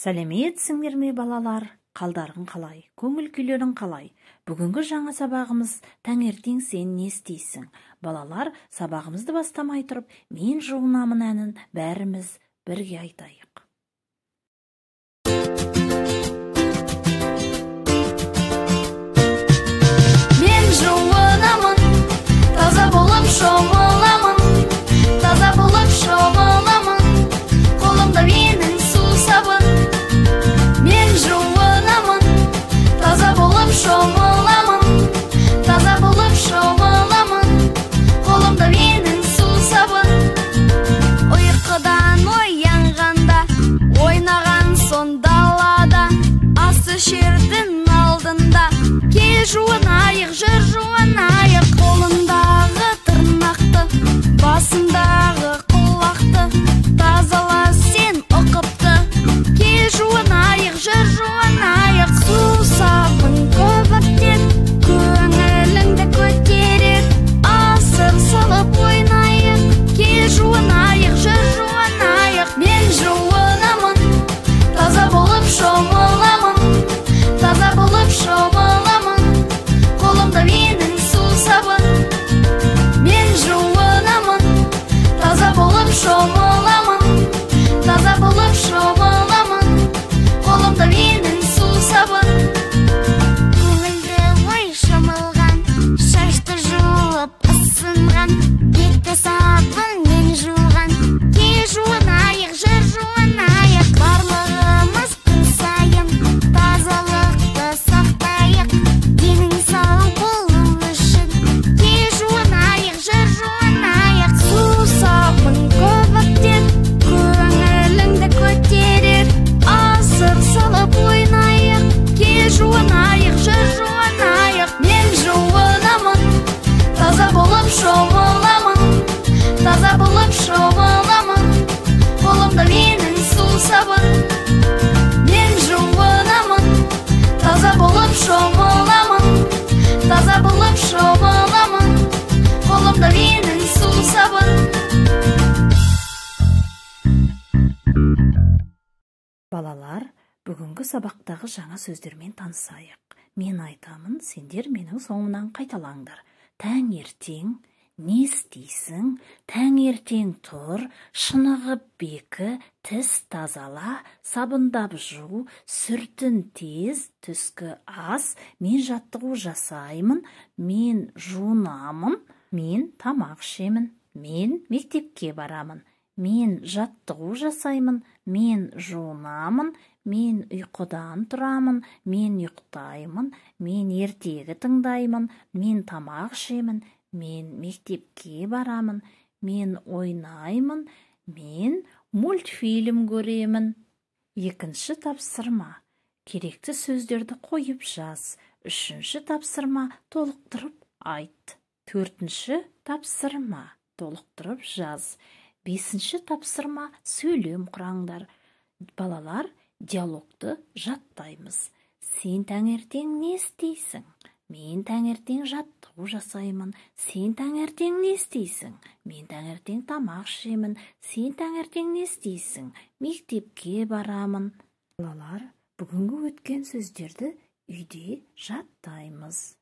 Сәлеметсіңдер ме балалар? Қалдарың қалай? Көңіл күйлерің қалай? Бүгінгі жаңа сабағымыз таңертең сен не істейсің? Балалар, сабағымызды бастамай тұрып, мен жуынамын әнін бәріміз бірге айтайық. Мен жуынамын, таза болып шомыламын, таза болып шомыламын, қолымда менің су сабын. Мен жуынамын, таза болып шомыламын, таза болып шомыламын, қолымда менің су сабын. Ұйқыдан оянғанда, ойнаған сон далада, асы шердің алдында, кел жуынайық, жүр жуынайық. Қолындағы тырнақты, басындағы құлақты, тазала сен ұқыпты, кел жуынайық, жүр жуынайық. Су сабын көбіктер, көңіліңді көтерер, асыр салып ойнайық, кел жуынайық, жүр жуынайық. Мен жуынамын, таза болып шомыламын, таза болып шомыламын, қолымда менің су сабын. Мен жуынамын, таза болып шомыламын, таза болып шомыламын, қолымда менің су сабын. Көңілді ой шомылған, шашты жуып ысынған, бетті сабын мен жуған, кел жуынайық, жүр жуынайық. Барлығымыз күн сайын тазалықты сақтайық, денің сау болу үшін, кел жуынайық, жүр жуынайық. Су сабын көбіктер, көңіліңді көтерер, асыр салып ойнайық, кел жуынайық, жүр жуынайық. Мен жуынамын, таза болып шомыламын, таза болып шомыламын, қолымда менің су сабын. Мен жуынамын, таза болып шомыламын, таза болып шомыламын, қолымда менің су сабын. Балалар, бүгінгі сабақтағы жаңа сөздермен танысайық. Мен айтамын, сендер менің соңымнан қайталаңдар. Таңертең не істейсің? Таңертең тұр, шынығып бекі, тіс тазала, сабындап жу, сүртін тез, түскі ас, мен жаттығу жасаймын, мен жуынамын, мен тамақ ішемін, мен мектепке барамын, мен жаттығу жасаймын, мен жуынамын, мен ұйқыдан тұрамын, мен ұйықтаймын, мен ертегі тыңдаймын, мен тамақ ішемін, мен мектепке барамын, мен ойнаймын, мен мультфильм көремін. Екінші тапсырма. Керекті сөздерді қойып жаз. Үшінші тапсырма. Толықтырып айт. Төртінші тапсырма. Толықтырып жаз. Бесінші тапсырма. Сөйлем құраңдар. Балалар, диалогты жаттаймыз. Сен таңертең не істейсің? Мен таңертең жаттығу жасаймын. Сен таңертең не істейсің? Мен таңертең тамақ ішемін. Сен таңертең не істейсің? Мектепке барамын. Балалар, бүгінгі өткен сөздерді үйде жаттаймыз.